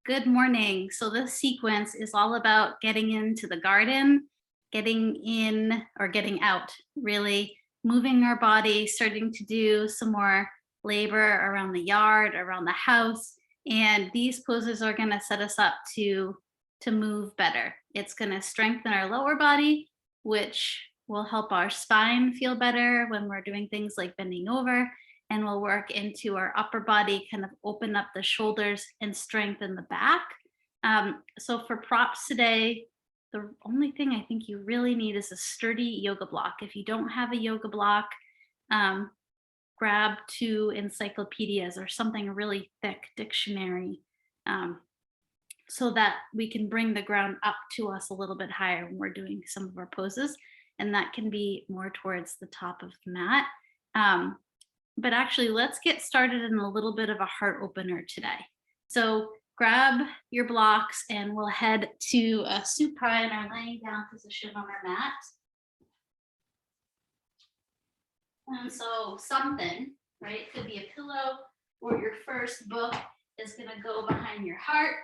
Good morning. So this sequence is all about getting into the garden, getting in or getting out, really moving our body, starting to do some more labor around the yard, around the house. And these poses are going to set us up to move better. It's going to strengthen our lower body, which will help our spine feel better when we're doing things like bending over, and we'll work into our upper body, kind of open up the shoulders and strengthen the back. So for props today, the only thing I think you really need is a sturdy yoga block. If you don't have a yoga block, um, grab two encyclopedias or something really thick, dictionary, um, so that we can bring the ground up to us a little bit higher when we're doing some of our poses. And that can be more towards the top of the mat. But actually, let's get started in a little bit of a heart opener today. So grab your blocks and we'll head to a supine or laying down position on our mat. And so something, right, could be a pillow or your first book is going to go behind your heart.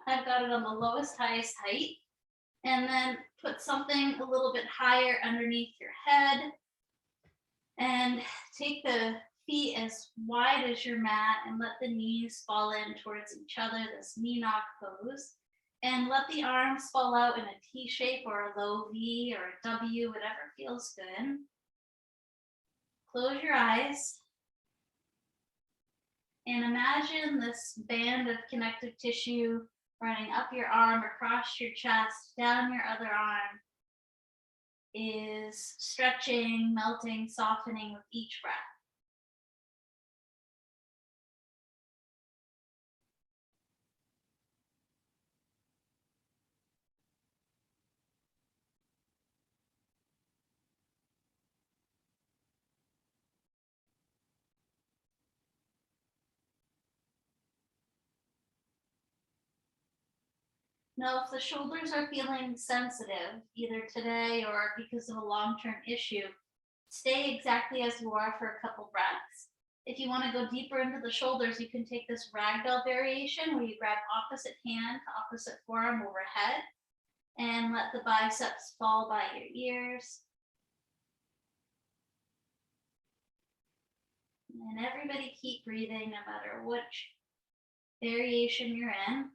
I've got it on the lowest, highest height. And then put something a little bit higher underneath your head. And take the feet as wide as your mat and let the knees fall in towards each other, this knee knock pose. And let the arms fall out in a T shape or a low V or a W, whatever feels good. Close your eyes. And imagine this band of connective tissue running up your arm, across your chest, down your other arm, is stretching, melting, softening with each breath. Now, if the shoulders are feeling sensitive, either today or because of a long-term issue, stay exactly as you are for a couple breaths. If you want to go deeper into the shoulders, you can take this ragdoll variation where you grab opposite hand to opposite forearm overhead and let the biceps fall by your ears. And everybody keep breathing no matter which variation you're in.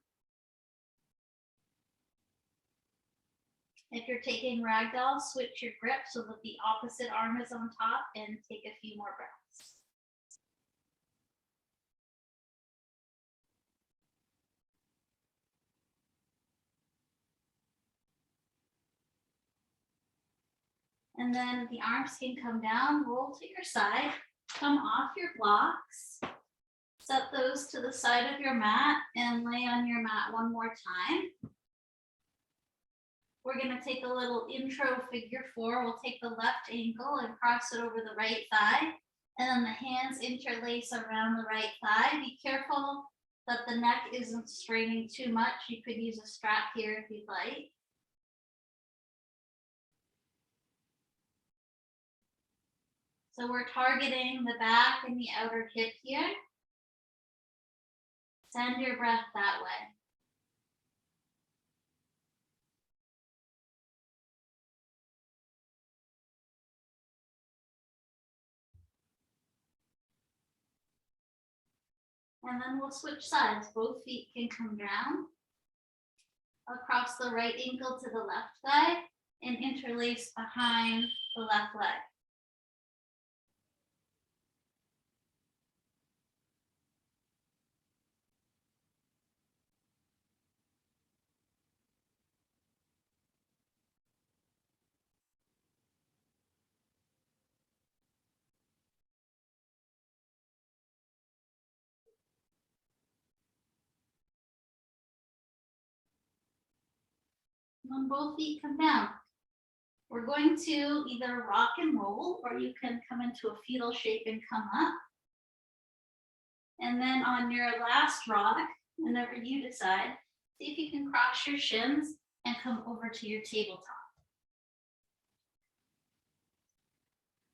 If you're taking ragdoll, switch your grip so that the opposite arm is on top and take a few more breaths. And then the arms can come down, roll to your side, come off your blocks, set those to the side of your mat and lay on your mat one more time. We're going to take a little intro figure four. We'll take the left ankle and cross it over the right thigh. And then the hands interlace around the right thigh. Be careful that the neck isn't straining too much. You could use a strap here if you'd like. So we're targeting the back and the outer hip here. Send your breath that way. And then we'll switch sides. Both feet can come down. Across the right ankle to the left thigh and interlace behind the left leg. When both feet come down, we're going to either rock and roll, or you can come into a fetal shape and come up. And then on your last rock, whenever you decide, see if you can cross your shins and come over to your tabletop.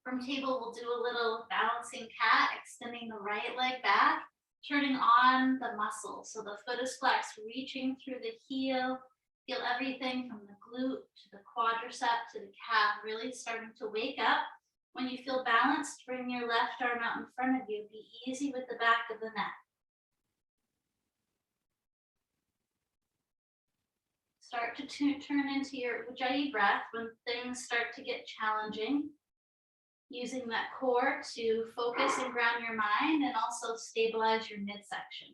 From table, we'll do a little balancing cat, extending the right leg back turning on the muscle. So the foot is flexed, reaching through the heel. Feel everything from the glute to the quadricep to the calf, really starting to wake up. When you feel balanced, bring your left arm out in front of you. Be easy with the back of the neck. Start to turn into your Ujjayi breath when things start to get challenging. Using that core to focus and ground your mind and also stabilize your midsection.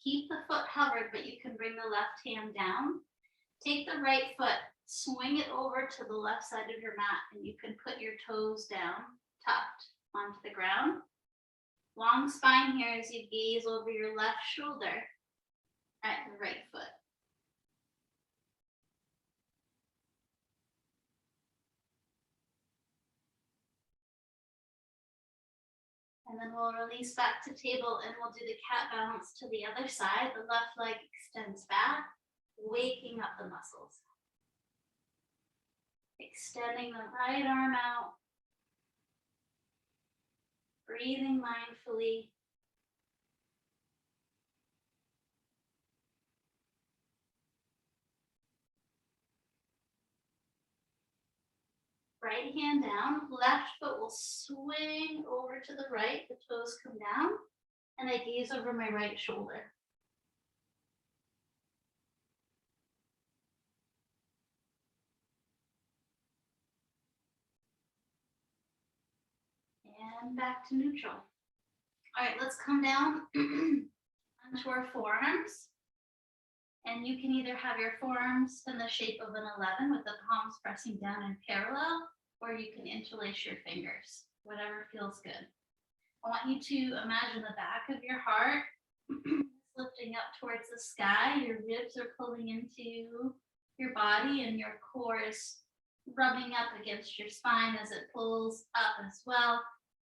Keep the foot hovered, but you can bring the left hand down. Take the right foot, swing it over to the left side of your mat, and you can put your toes down, tucked onto the ground. Long spine here as you gaze over your left shoulder at the right foot. And then we'll release back to table and we'll do the cat balance to the other side. The left leg extends back, waking up the muscles. Extending the right arm out. Breathing mindfully. Right hand down, left foot will swing over to the right, the toes come down, and I gaze over my right shoulder. And back to neutral. All right, let's come down onto our forearms. And you can either have your forearms in the shape of an 11 with the palms pressing down in parallel, or you can interlace your fingers, whatever feels good. I want you to imagine the back of your heart lifting up towards the sky. Your ribs are pulling into your body and your core is rubbing up against your spine as it pulls up as well.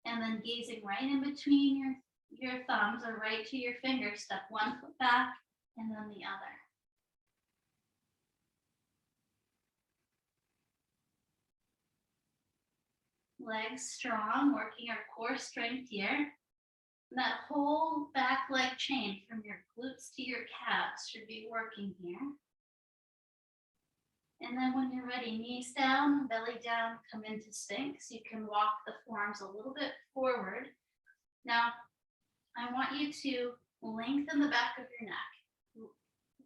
And then gazing right in between your thumbs or right to your fingers, step one foot back and then the other. Legs strong, working our core strength here. And that whole back leg chain from your glutes to your calves should be working here. And then when you're ready, knees down, belly down, come into Sphinx. You can walk the forearms a little bit forward. Now, I want you to lengthen the back of your neck.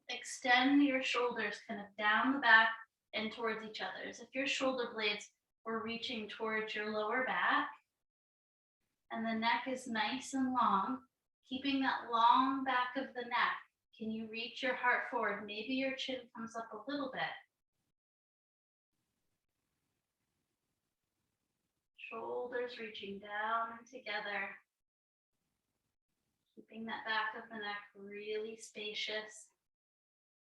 Extend your shoulders kind of down the back and towards each other. As if your shoulder blades were reaching towards your lower back. And the neck is nice and long. Keeping that long back of the neck. Can you reach your heart forward? Maybe your chin comes up a little bit. Shoulders reaching down and together. Keeping that back of the neck really spacious.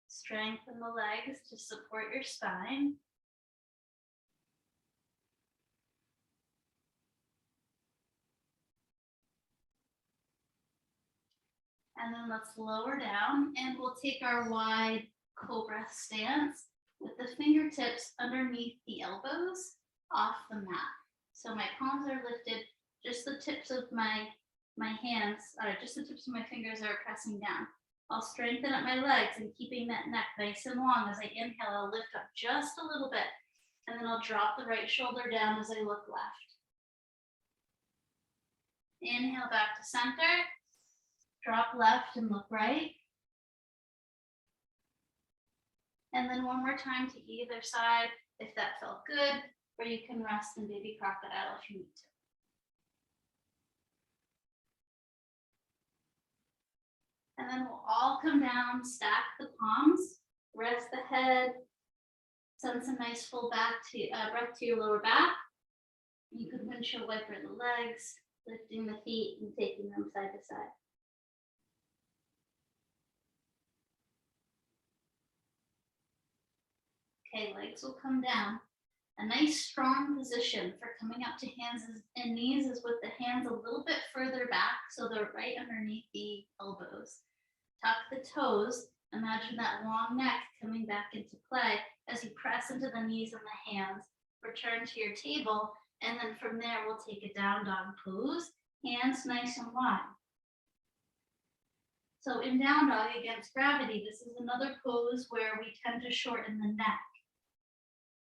Strengthen the legs to support your spine. And then let's lower down and we'll take our wide cobra stance with the fingertips underneath the elbows off the mat. So my palms are lifted, just the tips of my hands, just the tips of my fingers are pressing down. I'll strengthen up my legs and keeping that neck nice and long. As I inhale, I'll lift up just a little bit and then I'll drop the right shoulder down as I look left. Inhale back to center. Drop left and look right. And then one more time to either side if that felt good, or you can rest in baby crocodile if you need to. And then we'll all come down, stack the palms, rest the head, send some nice full breath to your lower back. You could windshield wiper the legs, lifting the feet and taking them side to side. Okay, legs will come down. A nice strong position for coming up to hands and knees is with the hands a little bit further back, so they're right underneath the elbows. Tuck the toes. Imagine that long neck coming back into play as you press into the knees and the hands. return to your table, and then from there we'll take a down dog pose, hands nice and wide. So in down dog against gravity, this is another pose where we tend to shorten the neck.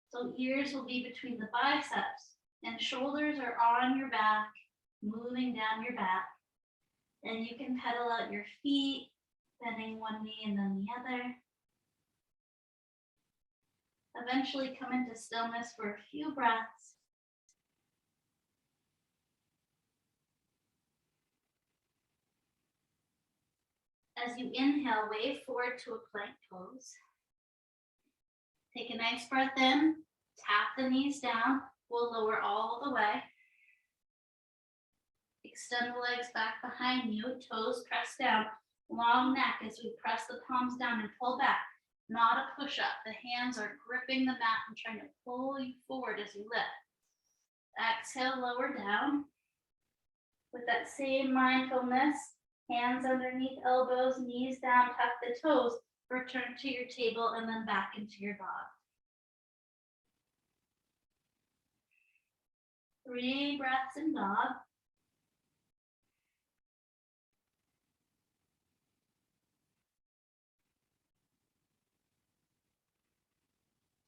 So ears will be between the biceps and shoulders are on your back, moving down your back. And you can pedal out your feet, bending one knee and then the other. Eventually come into stillness for a few breaths. As you inhale, wave forward to a plank pose. Take a nice breath in, tap the knees down. We'll lower all the way. Extend the legs back behind you, toes press down, long neck as we press the palms down and pull back. Not a push-up. The hands are gripping the mat and trying to pull you forward as you lift. Exhale, lower down. With that same mindfulness, hands underneath elbows, knees down, tuck the toes, return to your table and then back into your dog. 3 breaths in dog.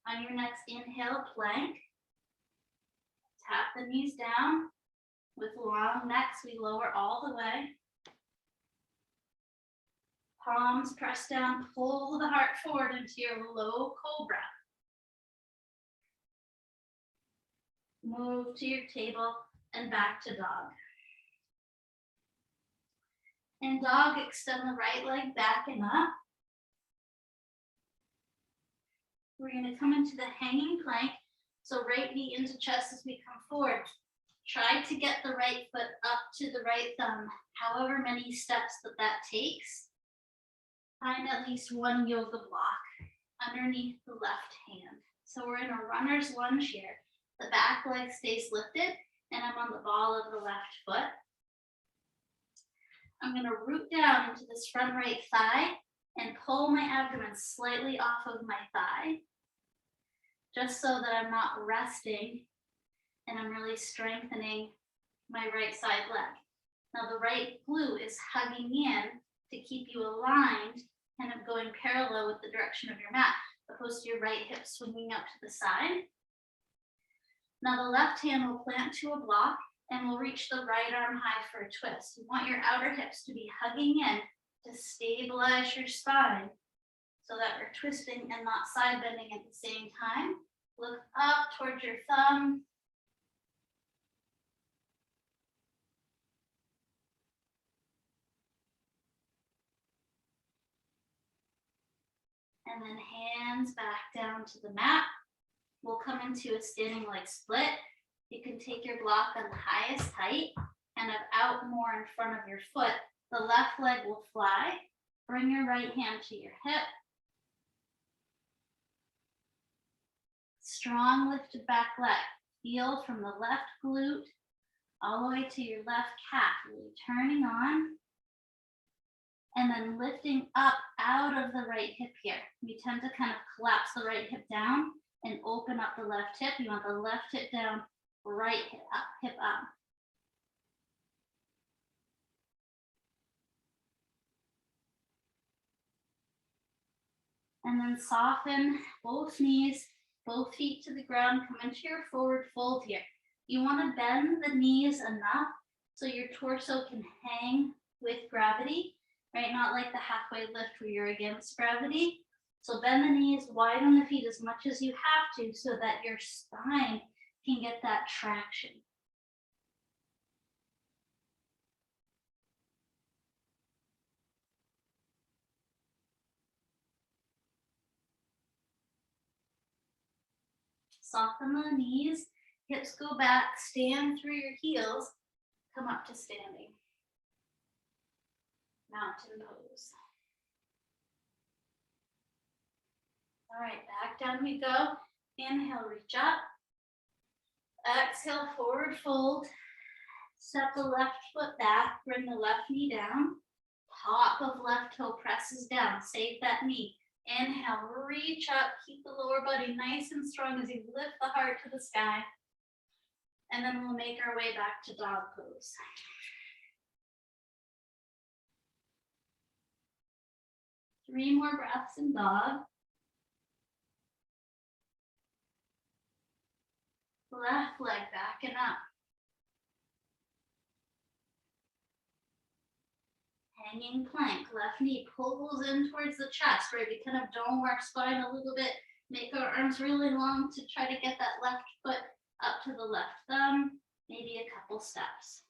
On your next inhale, plank. Tap the knees down. With long necks, we lower all the way. Palms press down, pull the heart forward into your low cobra. Move to your table and back to dog. In dog, extend the right leg back and up. We're going to come into the hanging plank. So right knee into chest as we come forward. Try to get the right foot up to the right thumb, however many steps that takes. Find at least one yoga block underneath the left hand. So we're in a runner's lunge here. The back leg stays lifted and I'm on the ball of the left foot. I'm going to root down into this front right thigh and pull my abdomen slightly off of my thigh, just so that I'm not resting and I'm really strengthening my right side leg. Now the right glute is hugging in to keep you aligned, kind of going parallel with the direction of your mat, opposed to your right hip swinging out to the side. Now the left hand will plant to a block and we'll reach the right arm high for a twist. You want your outer hips to be hugging in to stabilize your spine so that we're twisting and not side bending at the same time. Look up towards your thumb. And then hands back down to the mat. We'll come into a standing leg split. You can take your block on the highest height, kind of out more in front of your foot. The left leg will fly. Bring your right hand to your hip. Strong lifted back leg. Feel from the left glute all the way to your left calf. Really turning on. And then lifting up out of the right hip here. We tend to kind of collapse the right hip down and open up the left hip. You want the left hip down, right hip up, hip up. And then soften both knees, both feet to the ground. Come into your forward fold here. You want to bend the knees enough so your torso can hang with gravity, right? Not like the halfway lift where you're against gravity. So bend the knees, widen the feet as much as you have to so that your spine can get that traction. Soften the knees, hips go back, stand through your heels, come up to standing. Mountain pose. All right, back down we go. Inhale, reach up. Exhale, forward fold. Step the left foot back, bring the left knee down. Top of left toe presses down, save that knee. Inhale, reach up, keep the lower body nice and strong as you lift the heart to the sky. And then we'll make our way back to dog pose. Three more breaths in dog. Left leg back and up. Hanging plank, left knee pulls in towards the chest, right? We kind of dome our spine a little bit, make our arms really long to try to get that left foot up to the left thumb, maybe a couple steps.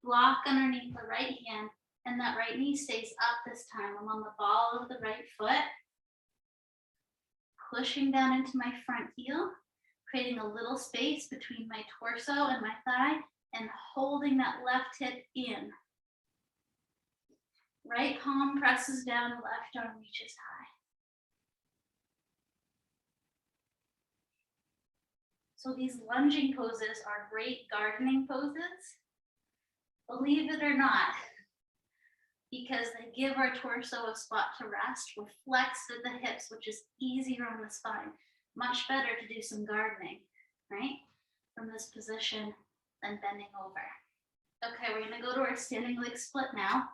Block underneath the right hand, and that right knee stays up this time. I'm on the ball of the right foot, pushing down into my front heel, creating a little space between my torso and my thigh, and holding that left hip in. Right palm presses down, left arm reaches high. So these lunging poses are great gardening poses, believe it or not, because they give our torso a spot to rest. We're flexed at the hips, which is easier on the spine. Much better to do some gardening, right? From this position than bending over. Okay, we're gonna go to our standing leg split now.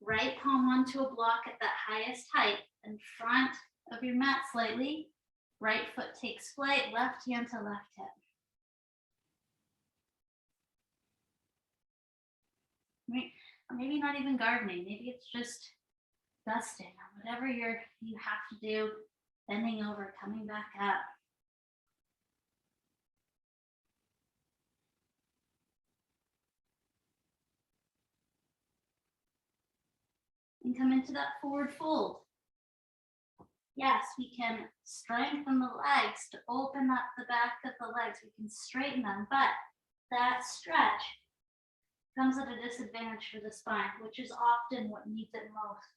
Right palm onto a block at that highest height in front of your mat slightly. Right foot takes flight, left hand to left hip. Right? Or maybe not even gardening, maybe it's just dusting or whatever you have to do, bending over, coming back up. And come into that forward fold. Yes, we can strengthen the legs to open up the back of the legs. We can straighten them, but that stretch comes at a disadvantage for the spine, which is often what needs it most.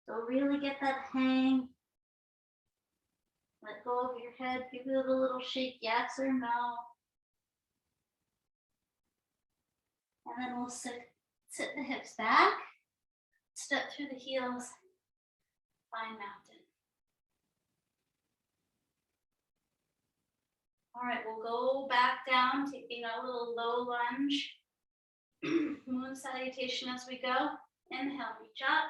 So really get that hang. Let go of your head, give it a little shake, yes or no. And then we'll sit the hips back, step through the heels, find mountain. All right, we'll go back down, taking a little low lunge. Moon salutation as we go. Inhale, reach up.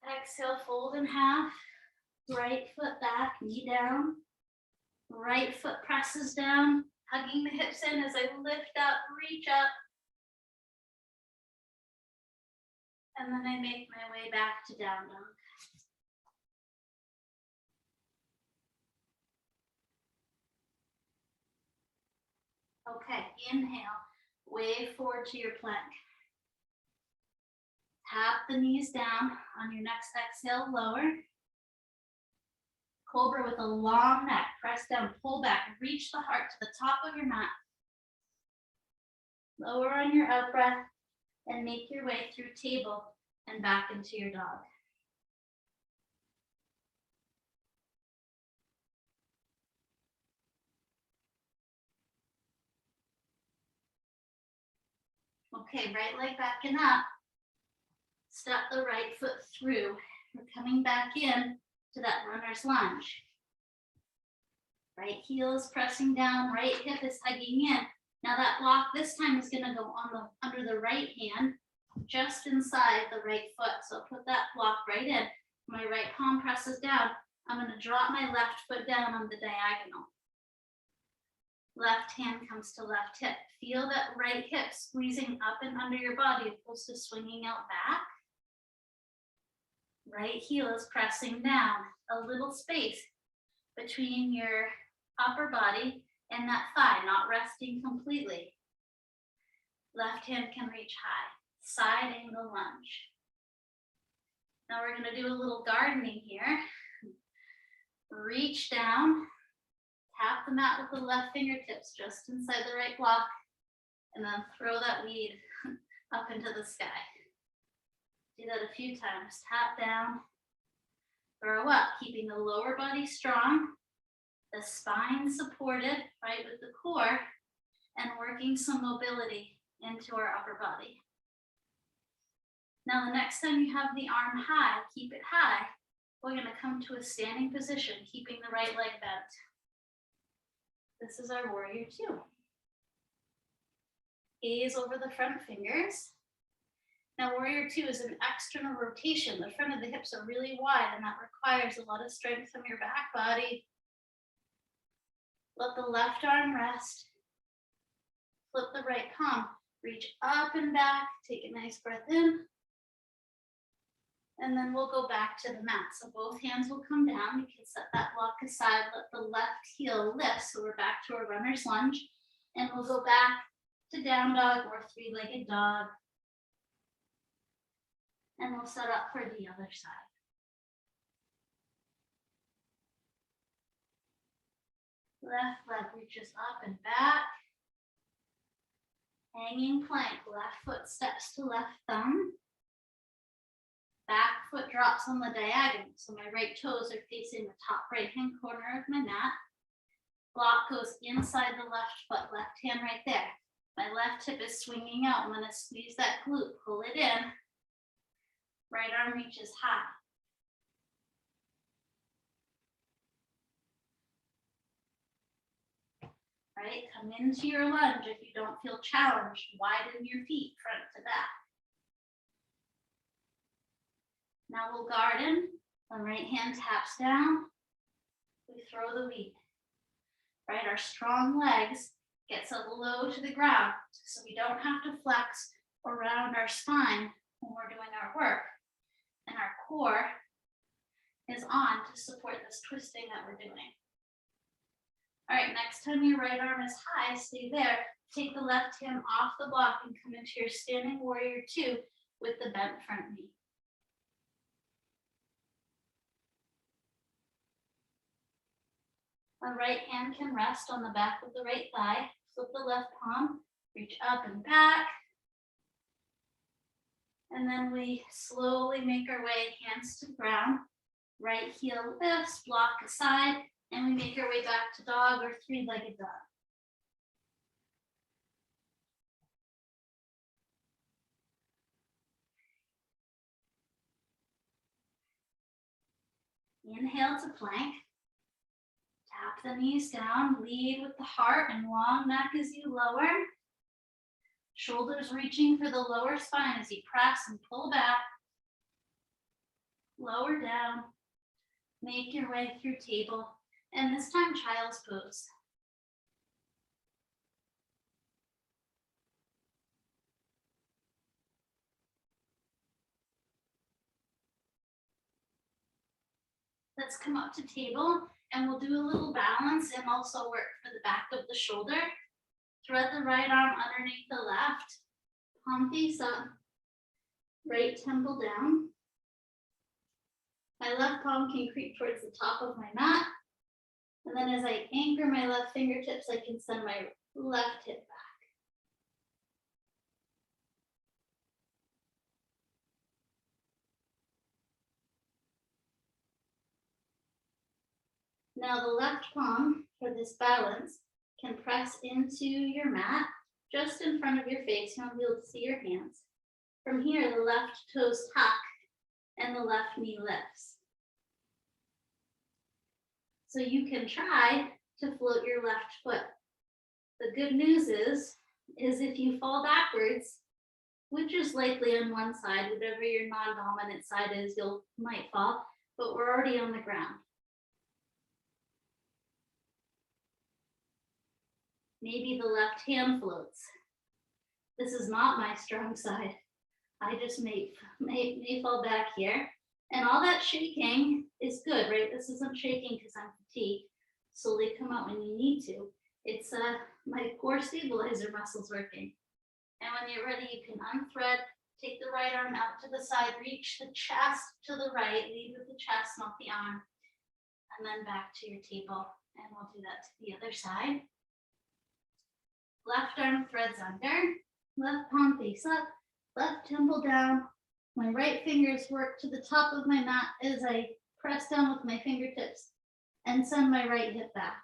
Exhale, fold in half. Right foot back, knee down. Right foot presses down, hugging the hips in as I lift up, reach up. And then I make my way back to down dog. Okay, inhale, wave forward to your plank. Tap the knees down. On your next exhale, lower. Cobra with a long neck. Press down, pull back, reach the heart to the top of your mat. Lower on your out breath and make your way through table and back into your dog. Okay, right leg back and up. Step the right foot through. We're coming back in to that runner's lunge. Right heel is pressing down, right hip is hugging in. Now that block this time is gonna go on under the right hand, just inside the right foot. So put that block right in. My right palm presses down. I'm gonna drop my left foot down on the diagonal. Left hand comes to left hip. Feel that right hip squeezing up and under your body opposed to swinging out back. Right heel is pressing down. A little space between your upper body and that thigh, not resting completely. Left hand can reach high. Side angle lunge. Now we're going to do a little gardening here. Reach down. Tap the mat with the left fingertips just inside the right block, and then throw that weed up into the sky. Do that a few times. Tap down, throw up, keeping the lower body strong, the spine supported, right, with the core, and working some mobility into our upper body. Now, the next time you have the arm high, keep it high, We're going to come to a standing position, keeping the right leg bent. This is our warrior two. Gaze over the front fingers. Now, warrior two is an external rotation. The front of the hips are really wide, and that requires a lot of strength from your back body. Let the left arm rest. Flip the right palm. Reach up and back. Take a nice breath in. And then we'll go back to the mat. So both hands will come down. You can set that block aside. Let the left heel lift. So we're back to a runner's lunge. And we'll go back to down dog or three-legged dog. And we'll set up for the other side. Left leg reaches up and back. Hanging plank, left foot steps to left thumb. Back foot drops on the diagonal, so my right toes are facing the top right-hand corner of my mat. Block goes inside the left foot, left hand right there. My left hip is swinging out. I'm going to squeeze that glute, pull it in. Right arm reaches high. Right, come into your lunge if you don't feel challenged. Widen your feet front to back. Now we'll garden. The right hand taps down. We throw the weight. Right, our strong legs gets us low to the ground so we don't have to flex around our spine when we're doing our work. And our core is on to support this twisting that we're doing. All right, next time your right arm is high, stay there. Take the left hand off the block and come into your standing warrior two with the bent front knee. The right hand can rest on the back of the right thigh. Flip the left palm, reach up and back. And then we slowly make our way, hands to the ground. Right heel lifts, block aside, and we make our way back to dog or three-legged dog. Inhale to plank. Tap the knees down, lead with the heart and long neck as you lower. Shoulders reaching for the lower spine as you press and pull back. Lower down. Make your way through table. And this time, child's pose. Let's come up to table and we'll do a little balance and also work for the back of the shoulder. Thread the right arm underneath the left. Palm face up. Right temple down. My left palm can creep towards the top of my mat. And then as I anchor my left fingertips, I can send my left hip back. Now the left palm for this balance can press into your mat just in front of your face. You won't be able to see your hands. From here, the left toes tuck and the left knee lifts. So you can try to float your left foot. The good news is if you fall backwards, which is likely on one side, whatever your non-dominant side is, you might fall, but we're already on the ground. Maybe the left hand floats. This is not my strong side. I just may fall back here. And all that shaking is good, right? This isn't shaking because I'm fatigued. Slowly come out when you need to. It's my core stabilizer muscles working. And when you're ready, you can unthread, take the right arm out to the side, reach the chest to the right, lead with the chest, not the arm, and then back to your table. And we'll do that to the other side. Left arm threads under, left palm face up, left temple down. My right fingers work to the top of my mat as I press down with my fingertips and send my right hip back.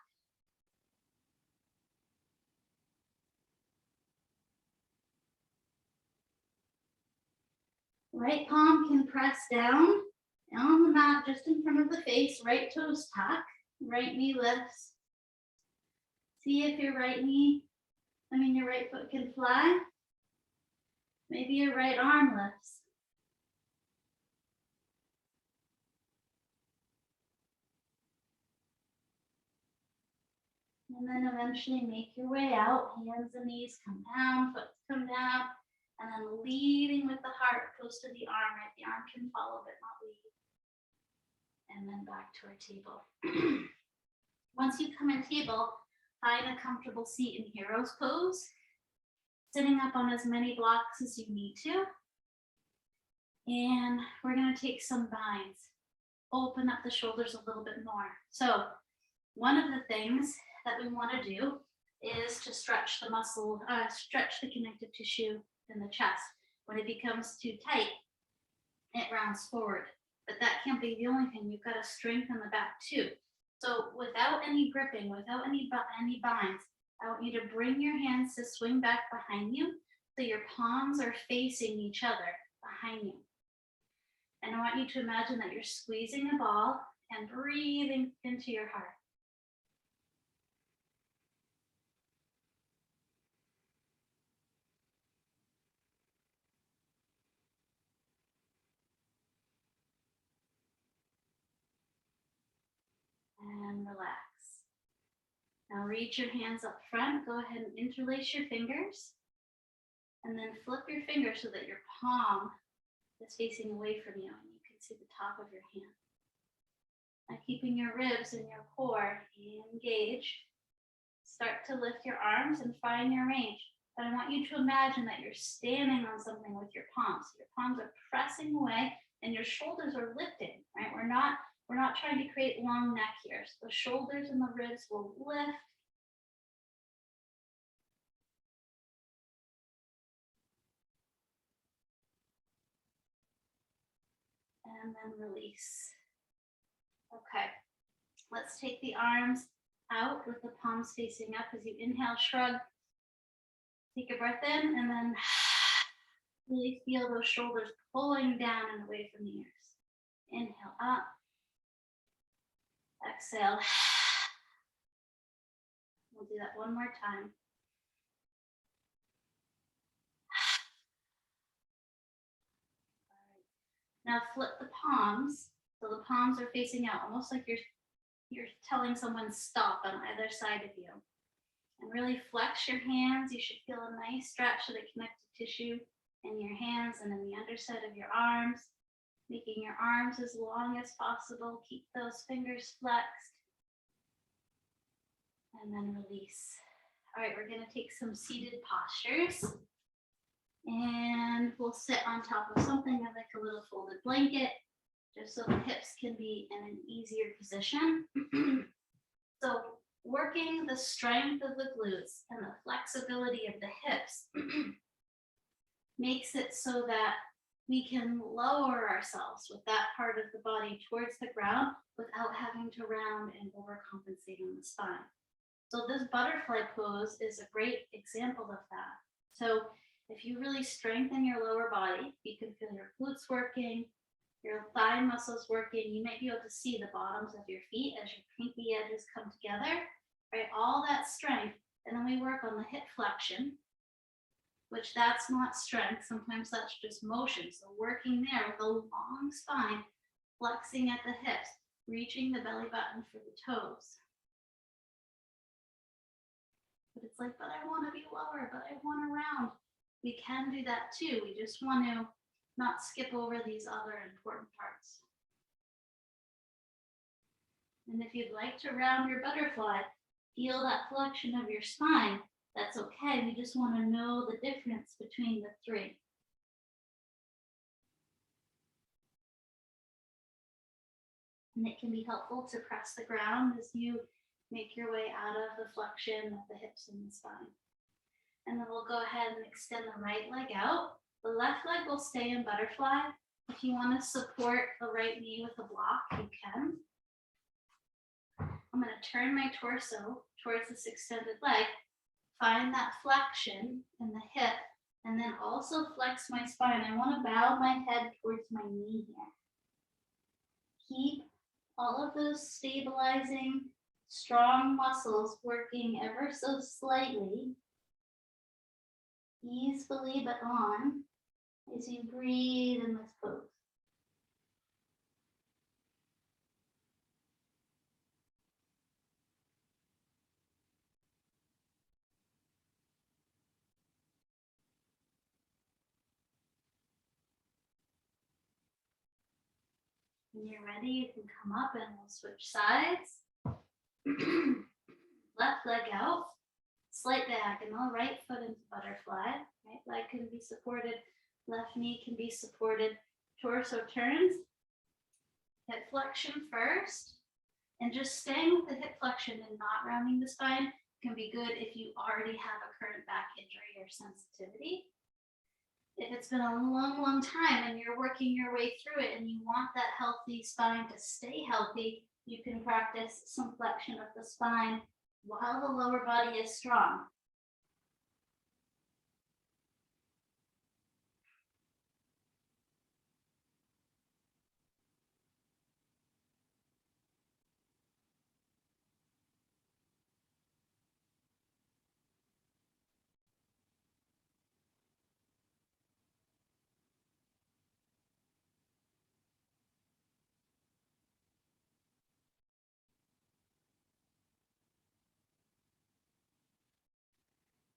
Right palm can press down And on the mat, just in front of the face, right toes tuck, right knee lifts. See if your your right foot can fly. Maybe your right arm lifts. And then eventually make your way out. Hands and knees come down, foot come down. And then leading with the heart close to the arm, right? The arm can follow but not lead. And then back to our table. Once you come in table, find a comfortable seat in hero's pose, sitting up on as many blocks as you need to. And we're going to take some binds. Open up the shoulders a little bit more. So one of the things that we want to do is to stretch the muscle, stretch the connective tissue in the chest. When it becomes too tight, it rounds forward. But that can't be the only thing. You've got to strengthen the back too. So without any gripping, without any binds, I want you to bring your hands to swing back behind you so your palms are facing each other behind you. And I want you to imagine that you're squeezing a ball and breathing into your heart. And relax. Now reach your hands up front. Go ahead and interlace your fingers. And then flip your fingers so that your palm is facing away from you and you can see the top of your hand. Now keeping your ribs and your core engaged, start to lift your arms and find your range. But I want you to imagine that you're standing on something with your palms. Your palms are pressing away and your shoulders are lifting, right? We're not trying to create long neck here. So the shoulders and the ribs will lift. And then release. Okay, let's take the arms out with the palms facing up as you inhale, shrug. Take a breath in and then really feel those shoulders pulling down and away from the ears. Inhale up. Exhale. We'll do that one more time. Now flip the palms. So the palms are facing out, almost like you're telling someone stop on either side of you. And really flex your hands. You should feel a nice stretch of the connective tissue in your hands and in the underside of your arms. Making your arms as long as possible. Keep those fingers flexed. And then release. All right, we're going to take some seated postures. And we'll sit on top of something like a little folded blanket, just so the hips can be in an easier position. So working the strength of the glutes and the flexibility of the hips makes it so that we can lower ourselves with that part of the body towards the ground without having to round and overcompensate on the spine. So this butterfly pose is a great example of that. So if you really strengthen your lower body, you can feel your glutes working, your thigh muscles working. You might be able to see the bottoms of your feet as your pinky edges come together, right? All that strength. And then we work on the hip flexion, which that's not strength. Sometimes that's just motion. So working there with a long spine, flexing at the hips, reaching the belly button for the toes. But it's like, but I want to be lower, but I want to round. We can do that too. We just want to not skip over these other important parts. And if you'd like to round your butterfly, feel that flexion of your spine, that's okay. We just want to know the difference between the three. And it can be helpful to press the ground as you make your way out of the flexion of the hips and the spine. And then we'll go ahead and extend the right leg out. The left leg will stay in butterfly. If you want to support the right knee with a block, you can. I'm going to turn my torso towards this extended leg, find that flexion in the hip, and then also flex my spine. I want to bow my head towards my knee here. Keep all of those stabilizing, strong muscles working ever so slightly, easily but on, as you breathe in this pose. When you're ready, you can come up and we'll switch sides. Left leg out, slight diagonal, right foot into butterfly, right leg can be supported, left knee can be supported, torso turns, hip flexion first, and just staying with the hip flexion and not rounding the spine can be good if you already have a current back injury or sensitivity. If it's been a long, long time and you're working your way through it and you want that healthy spine to stay healthy, you can practice some flexion of the spine while the lower body is strong.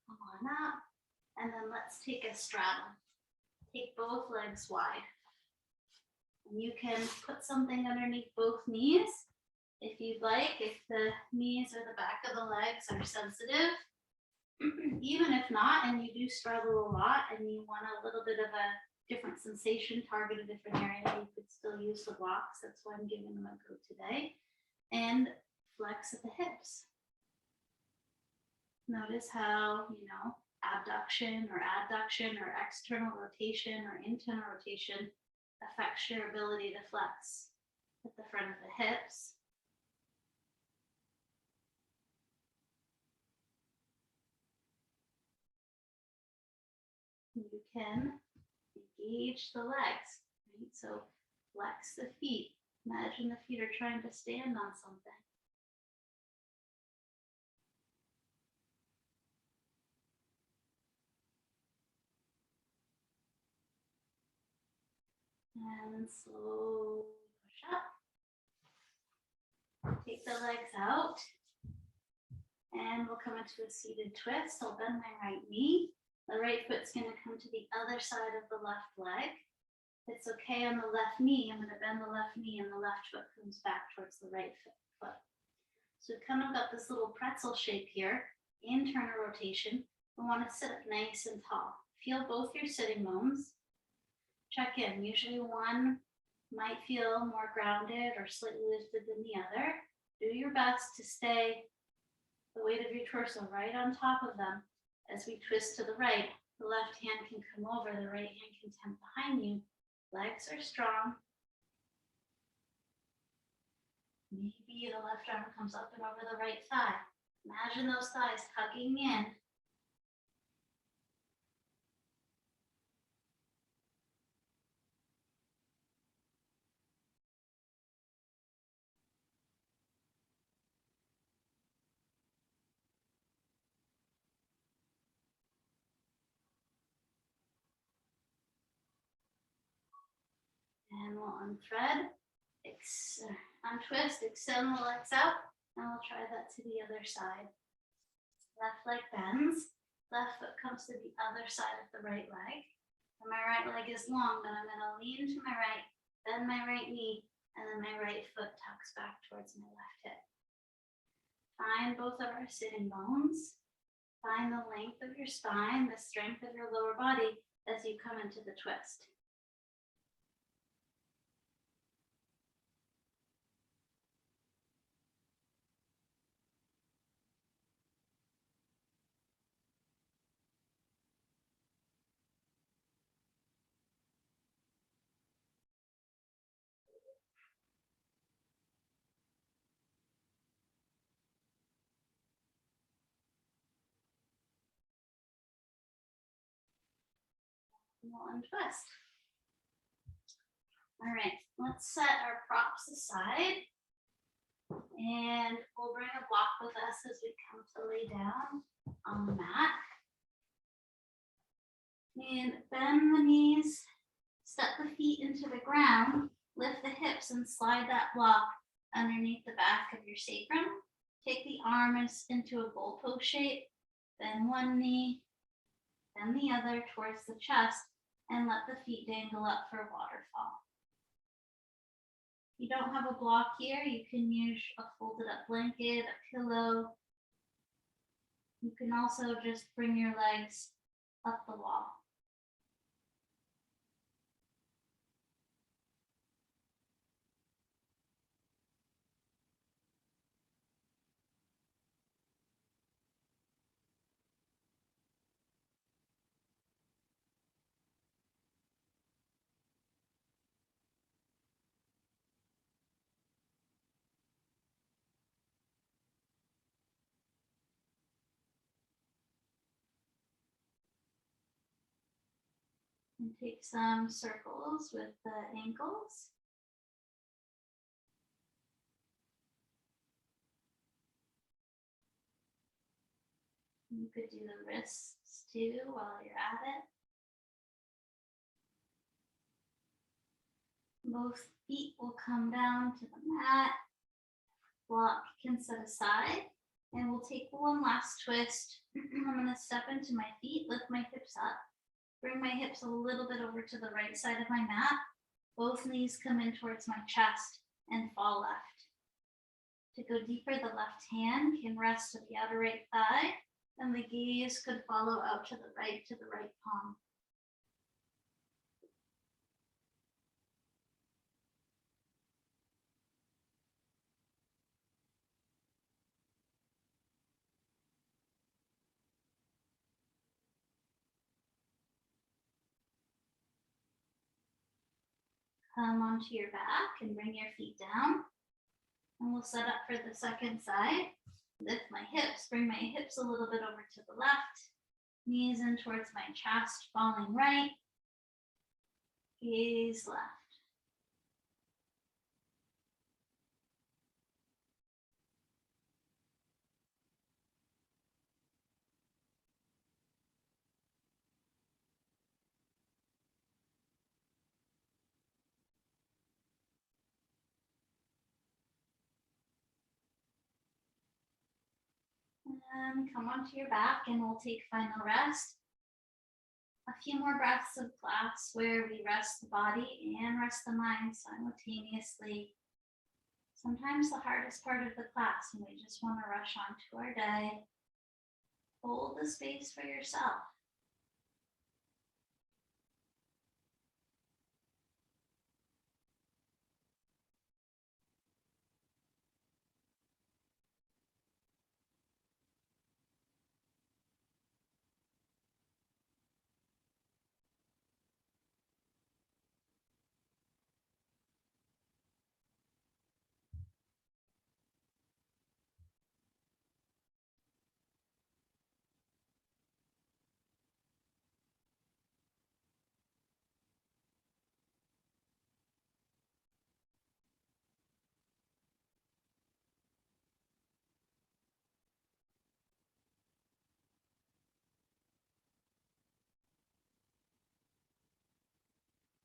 Come on up, and then let's take a straddle. Take both legs wide. And you can put something underneath both knees if you'd like, if the knees or the back of the legs are sensitive. Even if not, and you do straddle a lot and you want a little bit of a different sensation, target a different area, you could still use the blocks. That's why I'm giving them a go today. And flex at the hips. Notice how, abduction or adduction or external rotation or internal rotation affects your ability to flex at the front of the hips. You can engage the legs, right? So flex the feet. Imagine the feet are trying to stand on something. And slowly push up. Take the legs out. And we'll come into a seated twist. I'll bend my right knee. The right foot's going to come to the other side of the left leg. It's okay on the left knee. I'm going to bend the left knee and the left foot comes back towards the right foot. So we've kind of got this little pretzel shape here, internal rotation. We want to sit up nice and tall. Feel both your sitting bones. Check in. Usually one might feel more grounded or slightly lifted than the other. Do your best to stay the weight of your torso right on top of them. As we twist to the right, the left hand can come over, the right hand can tap behind you. Legs are strong. Maybe the left arm comes up and over the right thigh. Imagine those thighs hugging in. And we'll unthread, untwist, extend the legs out, and we'll try that to the other side. Left leg bends, left foot comes to the other side of the right leg. And my right leg is long, but I'm going to lean to my right, bend my right knee, and then my right foot tucks back towards my left hip. Find both of our sitting bones. Find the length of your spine, the strength of your lower body as you come into the twist. And we'll untwist. All right, let's set our props aside. And we'll bring a block with us as we come to lay down on the mat. And bend the knees, step the feet into the ground, lift the hips and slide that block underneath the back of your sacrum. Take the arms into a goalpost shape, bend one knee, then the other towards the chest, and let the feet dangle up for a waterfall. If you don't have a block here, you can use a folded up blanket, a pillow. You can also just bring your legs up the wall. And take some circles with the ankles. You could do the wrists too while you're at it. Both feet will come down to the mat. Block can set aside. And we'll take one last twist. I'm going to step into my feet, lift my hips up. Bring my hips a little bit over to the right side of my mat. Both knees come in towards my chest and fall left. To go deeper, the left hand can rest at the outer right thigh, and the gaze could follow out to the right palm. Come onto your back and bring your feet down. And we'll set up for the second side. Lift my hips, bring my hips a little bit over to the left. Knees in towards my chest, falling right. Gaze left. And come onto your back and we'll take final rest. A few more breaths of class where we rest the body and rest the mind simultaneously. Sometimes the hardest part of the class when we just want to rush on to our day. Hold the space for yourself.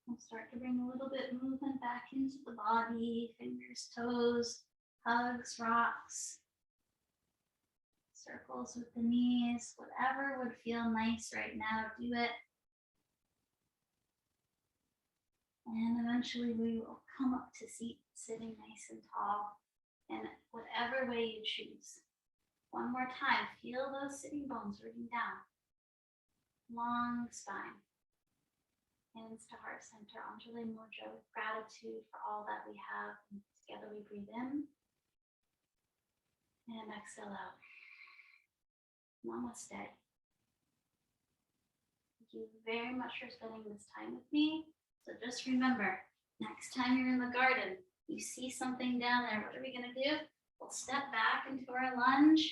We'll start to bring a little bit of movement back into the body, fingers, toes, hugs, rocks, circles with the knees, whatever would feel nice right now, do it. And eventually we will come up to seat, sitting nice and tall, in whatever way you choose. One more time, feel those sitting bones rooting down. Long spine. Hands to heart center, Anjali Mudra, with gratitude for all that we have. And together we breathe in and exhale out. Namaste. Thank you very much for spending this time with me. So just remember, next time you're in the garden, you see something down there, what are we gonna do? We'll step back into our lunge.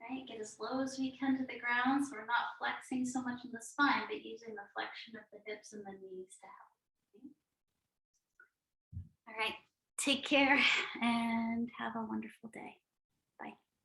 Right, get as low as we can to the ground so we're not flexing so much in the spine, but using the flexion of the hips and the knees to help. Okay? All right. Take care and have a wonderful day.